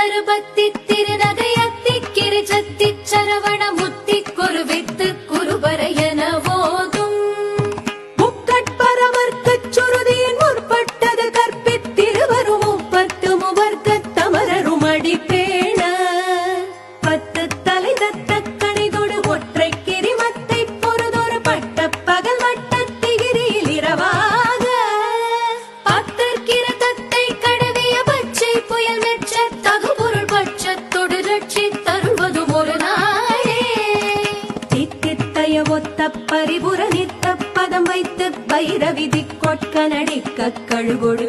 தருபத்தி திருநகையத்தி கிரிஜத்தி சரவண முத்தி குருவித்து குருபரையன போதும் முக்கட்பரவர்க்கச் சுருதியின் முற்பட்டது கற்பித்திருவரும் முப்பத்து முவர்க்கத் தமரரும் அடிப்பேண பத்து தலை தத்த கணிதொடு ஒற்றை கிரிமத்தை பொறுதொரு பட்ட பகல் வட்டத்திகிரியில் இரவாக பத்தற்கிற தத்தை கடவிய பச்சை புயல் மெச்ச தகுபொருள் பட்சத்தொடு ரட்சி தருவதும் ஒரு நாளே தித்தித்தய ஒத்த பரிபுர நித்த பதம் வைத்து வைரவிதி கொட்க நடிக்க கழுகொடு